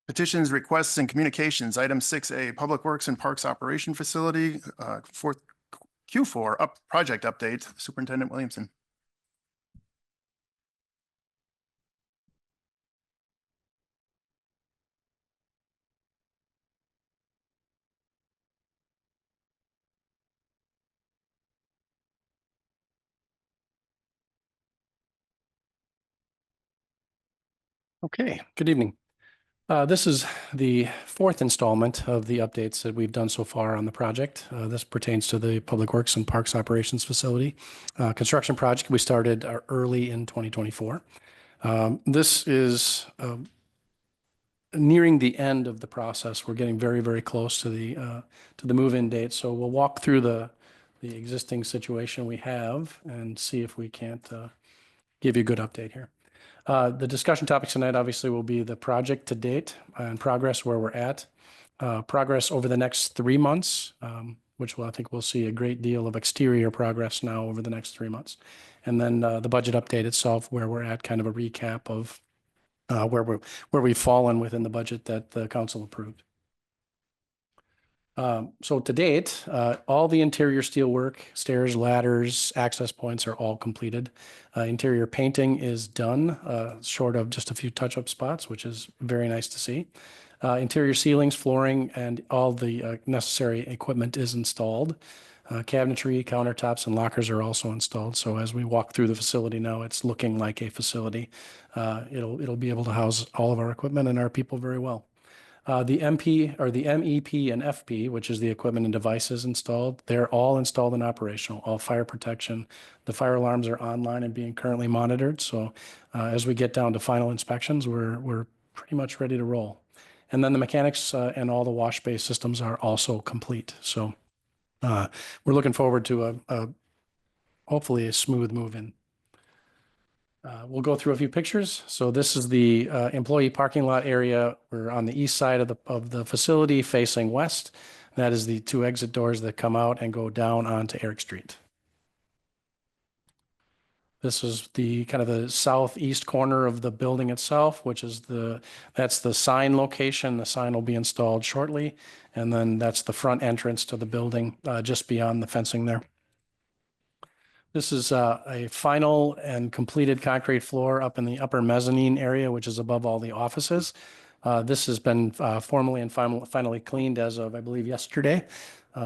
Petitions, requests, and communications. Item 6A, Public Works and Parks Operation Facility, fourth Q4 project update. Superintendent Williamson. Okay, good evening. This is the fourth installment of the updates that we've done so far on the project. This pertains to the Public Works and Parks Operations Facility construction project we started early in 2024. This is nearing the end of the process. We're getting very, very close to the move-in date. So we'll walk through the existing situation we have and see if we can't give you a good update here. The discussion topics tonight obviously will be the project to date and progress where we're at, progress over the next 3 months, which I think we'll see a great deal of exterior progress now over the next 3 months. And then the budget update itself, where we're at, kind of a recap of where we've fallen within the budget that the council approved. So to date, all the interior steel work, stairs, ladders, access points are all completed. Interior painting is done, short of just a few touch-up spots, which is very nice to see. Interior ceilings, flooring, and all the necessary equipment is installed. Cabinetry, countertops, and lockers are also installed. So as we walk through the facility now, it's looking like a facility. It'll be able to house all of our equipment and our people very well. The MP or the MEP and FP, which is the equipment and devices installed, they're all installed and operational, all fire protection. The fire alarms are online and being currently monitored. So as we get down to final inspections, we're pretty much ready to roll. And then the mechanics and all the wash bay systems are also complete. So we're looking forward to hopefully a smooth move-in. We'll go through a few pictures. So this is the employee parking lot area. We're on the east side of the facility facing west. That is the 2 exit doors that come out and go down onto Eric Street. This is the kind of the southeast corner of the building itself, which is that's the sign location. The sign will be installed shortly. And then that's the front entrance to the building just beyond the fencing there. This is a final and completed concrete floor up in the upper mezzanine area, which is above all the offices. This has been formally and finally cleaned as of, I believe, yesterday.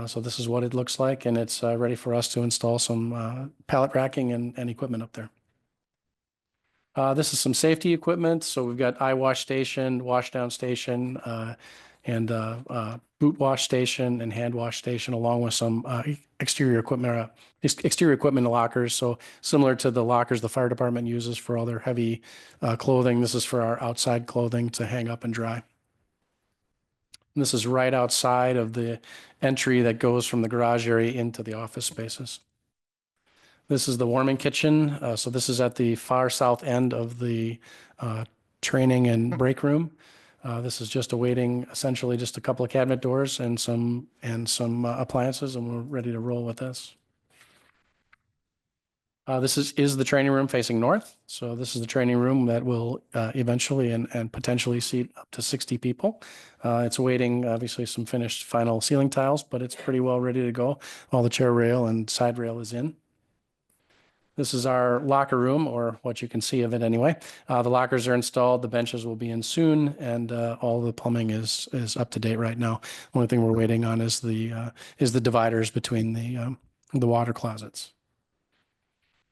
So this is what it looks like, and it's ready for us to install some pallet racking and equipment up there. This is some safety equipment. So we've got eye wash station, wash down station, and boot wash station and hand wash station, along with some exterior equipment in the lockers. So similar to the lockers the fire department uses for all their heavy clothing, this is for our outside clothing to hang up and dry. And this is right outside of the entry that goes from the garage area into the office spaces. This is the warming kitchen. So this is at the far south end of the training and break room. This is just awaiting essentially just a couple of cabinet doors and some appliances, and we're ready to roll with this. This is the training room facing north. So this is the training room that will eventually and potentially seat up to 60 people. It's awaiting obviously some finished final ceiling tiles, but it's pretty well ready to go. All the chair rail and side rail is in. This is our locker room, or what you can see of it anyway. The lockers are installed, the benches will be in soon, and all the plumbing is up to date right now. The only thing we're waiting on is the dividers between the water closets.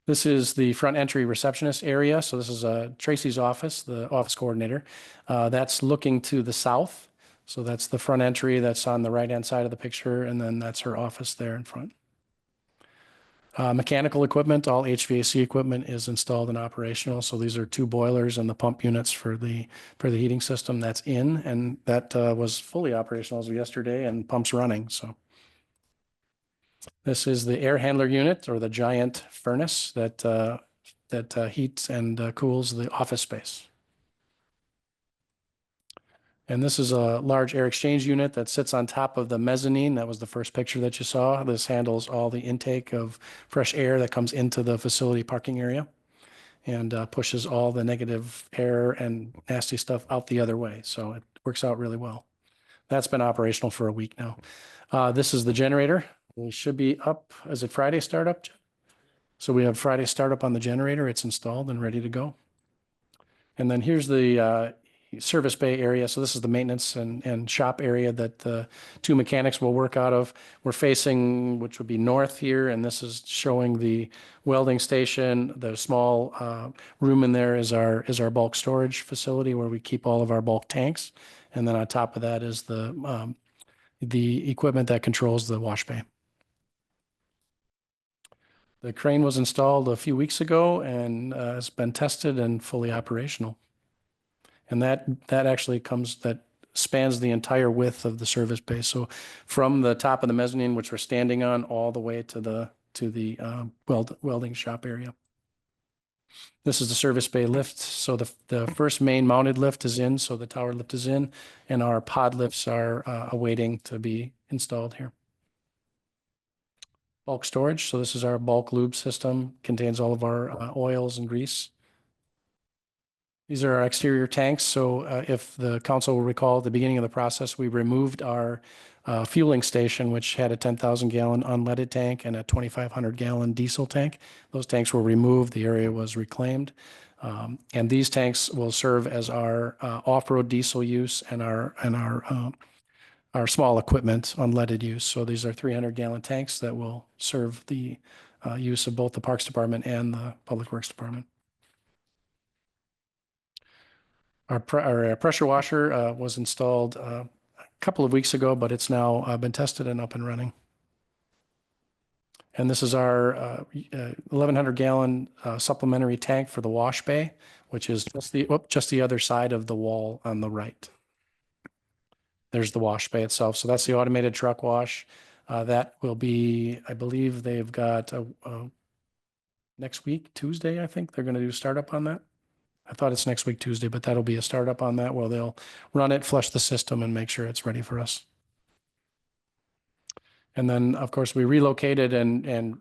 This is the front entry receptionist area. So this is Tracy's office, the office coordinator. That's looking to the south. So that's the front entry that's on the right-hand side of the picture, and then that's her office there in front. Mechanical equipment, all HVAC equipment is installed and operational. So these are 2 boilers and the pump units for the heating system that's in, and that was fully operational as of yesterday, and pumps running. So this is the air handler unit, or the giant furnace that heats and cools the office space. And this is a large air exchange unit that sits on top of the mezzanine. That was the first picture that you saw. This handles all the intake of fresh air that comes into the facility parking area and pushes all the negative air and nasty stuff out the other way. So works out really well. That's been operational for a week now. This is the generator. We should be up. Is it Friday startup? So we have Friday startup on the generator. It's installed and ready to go. And then here's the service bay area. So this is the maintenance and shop area that the two mechanics will work out of. We're facing, which would be north here, and this is showing the welding station. The small room in there is our bulk storage facility where we keep all of our bulk tanks. And then on top of that is the equipment that controls the wash bay. The crane was installed a few weeks ago and has been tested and fully operational. And that actually that spans the entire width of the service bay. So from the top of the mezzanine, which we're standing on, all the way to the welding shop area. This is the service bay lift. So the first main mounted lift is in, so the tower lift is in, and our pod lifts are awaiting to be installed here. Bulk storage. So this is our bulk lube system, contains all of our oils and grease. These are our exterior tanks. So if the council will recall, at the beginning of the process, we removed our fueling station, which had a 10,000 gallon unleaded tank and a 2,500 gallon diesel tank. Those tanks were removed. The area was reclaimed. And these tanks will serve as our off-road diesel use and our small equipment unleaded use. So these are 300 gallon tanks that will serve the use of both the Parks Department and the Public Works Department. Our pressure washer was installed a couple of weeks ago, but it's now been tested and up and running. And this is our 1,100 gallon supplementary tank for the wash bay, which is just the other side of the wall on the right. There's the wash bay itself. So that's the automated truck wash. That will be, I believe they've got next week, Tuesday, I think they're going to do startup on that. I thought it's next week, Tuesday, but that'll be a startup on that where they'll run it, flush the system, and make sure it's ready for us. And then, of course, we relocated and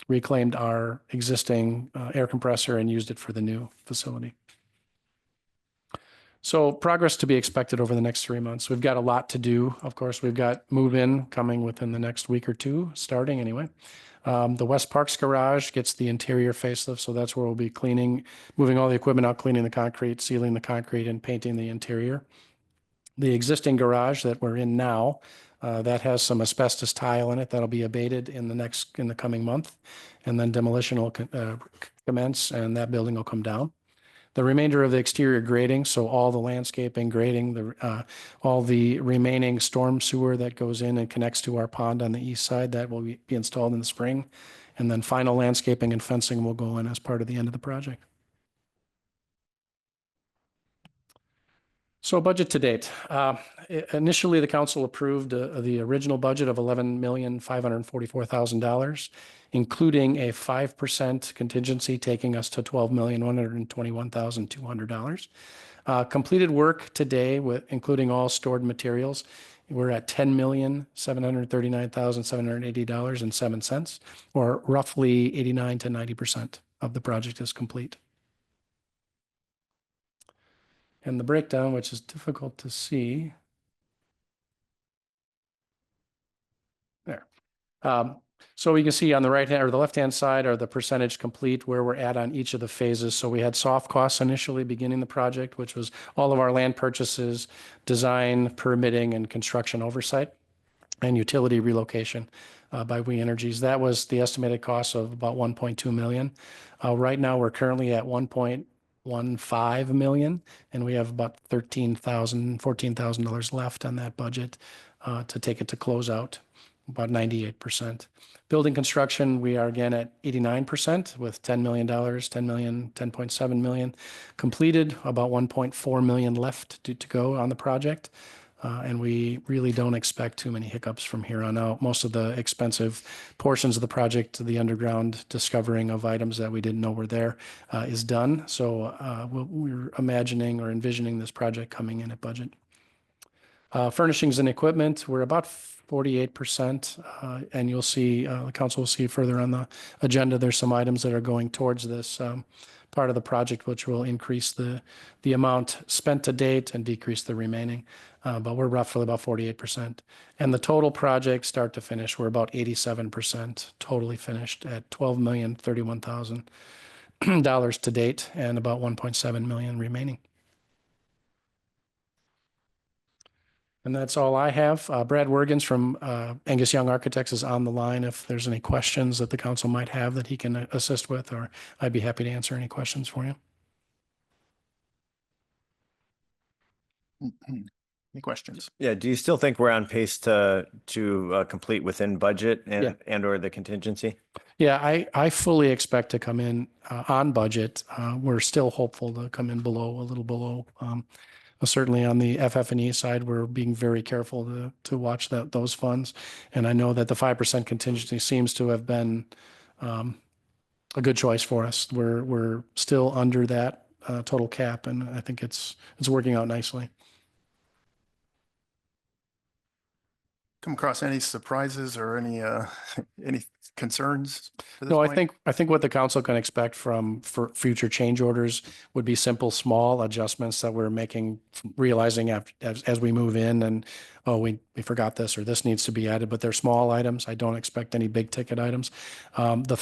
reclaimed our existing air compressor and used it for the new facility. So progress to be expected over the next 3 months. We've got a lot to do. Of course, we've got move-in coming within the next week or two, starting anyway. The West Parks garage gets the interior facelift, so that's where we'll be moving all the equipment out, cleaning the concrete, sealing the concrete, and painting the interior. The existing garage that we're in now, that has some asbestos tile in it that'll be abated in the coming month, and then demolition will commence, and that building will come down. The remainder of the exterior grading, so all the landscaping, grading, all the remaining storm sewer that goes in and connects to our pond on the east side, that will be installed in the spring. And then final landscaping and fencing will go in as part of the end of the project. So budget to date. Initially, the council approved the original budget of $11,544,000, including a 5% contingency, taking us to $12,121,200. Completed work today, including all stored materials, we're at $10,739,780.07, or roughly 89 to 90% of the project is complete. And the breakdown, which is difficult to see. There. So we can see on the right hand or the left hand side are the percentage complete where we're at on each of the phases. So we had soft costs initially beginning the project, which was all of our land purchases, design, permitting, and construction oversight, and utility relocation by We Energies. That was the estimated cost of about 1.2 million. Right now, we're currently at 1.15 million, and we have about $14,000 left on that budget to take it to close out, about 98%. Building construction, we are again at 89% with $10 million, 10.7 million completed, about 1.4 million left to go on the project. And we really don't expect too many hiccups from here on out. Most of the expensive portions of the project, the underground discovering of items that we didn't know were there, is done. So we're imagining or envisioning this project coming in at budget. Furnishings and equipment, we're about 48%. And you'll see, the council will see further on the agenda, there's some items that are going towards this part of the project, which will increase the amount spent to date and decrease the remaining. But we're roughly about 48%. And the total project, start to finish, we're about 87% totally finished at $12,031,000 to date and about 1.7 million remaining. And that's all I have. Brad Wergens from Angus Young Architects is on the line. If there's any questions that the council might have that he can assist with, or I'd be happy to answer any questions for you. Any questions? Yeah, do you still think we're on pace to complete within budget Yeah. and or the contingency? Yeah, I fully expect to come in on budget. We're still hopeful to come in below, a little below. Certainly on the FF&E side, we're being very careful to watch those funds. And I know that the 5% contingency seems to have been a good choice for us. We're still under that total cap, and I think it's working out nicely. Come across any surprises or any concerns? to this No, point? I think what the council can expect for future change orders would be simple, small adjustments that we're making, realizing as we move in and, oh, we forgot this, or this needs to be added, but they're small items. I don't expect any big ticket items. The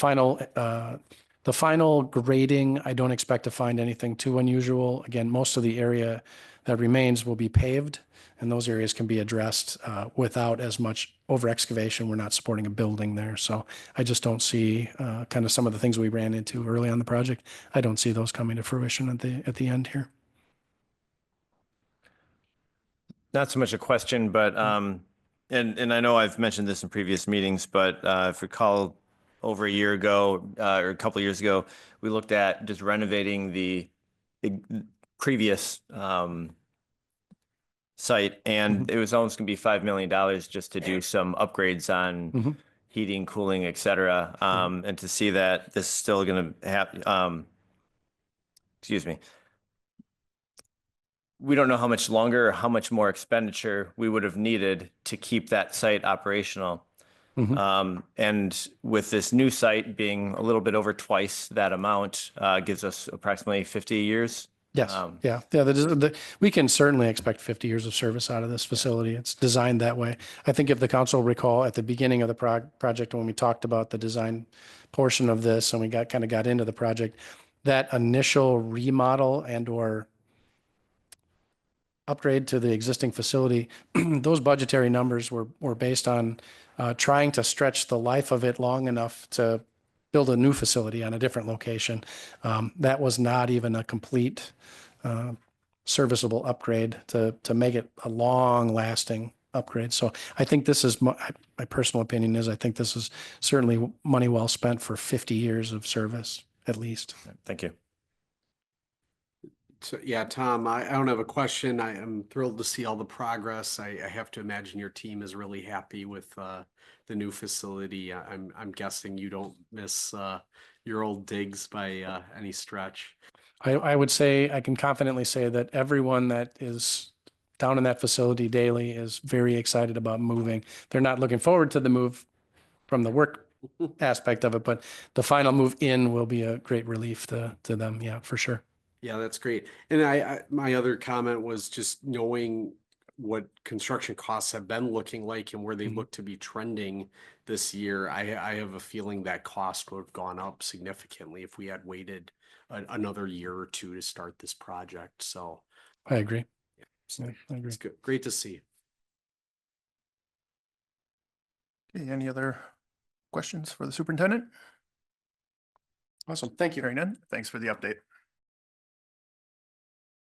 final grading, I don't expect to find anything too unusual. Again, most of the area that remains will be paved, and those areas can be addressed without as much over excavation. We're not supporting a building there. So I just don't see kind of some of the things we ran into early on the project. I don't see those coming to fruition at the end here. Not so much a question, but and I know I've mentioned this in previous meetings, but if you recall over a year ago or a couple of years ago, we looked at just renovating the previous site, and it was almost going to be $5 million just to do some upgrades on heating, cooling, et cetera. And to see that this is still going to happen, excuse me. We don't know how much longer or how much more expenditure we would have needed to keep that site operational. And with this new site being a little bit over twice that amount, gives us approximately 50 years. Yes. Yeah. We can certainly expect 50 years of service out of this facility. It's designed that way. I think if the council recall at the beginning of the project, when we talked about the design portion of this and we got into the project, that initial remodel and or upgrade to the existing facility, those budgetary numbers were based on trying to stretch the life of it long enough to build a new facility on a different location. That was not even a complete serviceable upgrade to make it a long lasting upgrade. So I think this is my personal opinion is I think this is certainly money well spent for 50 years of service at least. Thank you. So, yeah, Tom, I don't have a question. I am thrilled to see all the progress. I have to imagine your team is really happy with the new facility. I'm guessing you don't miss your old digs by any stretch. I would say, I can confidently say that everyone that is down in that facility daily is very excited about moving. They're not looking forward to the move from the work aspect of it, but the final move in will be a great relief to them. Yeah, for sure. Yeah, that's great. And my other comment was just knowing what construction costs have been looking like and where they look to be trending this year. I have a feeling that cost would have gone up significantly if we had waited another year or two to start this project. So I agree. so I agree. it's good. Great to see. Okay, any other questions for the superintendent? Awesome. Thank you. Hearing none, thanks for the update.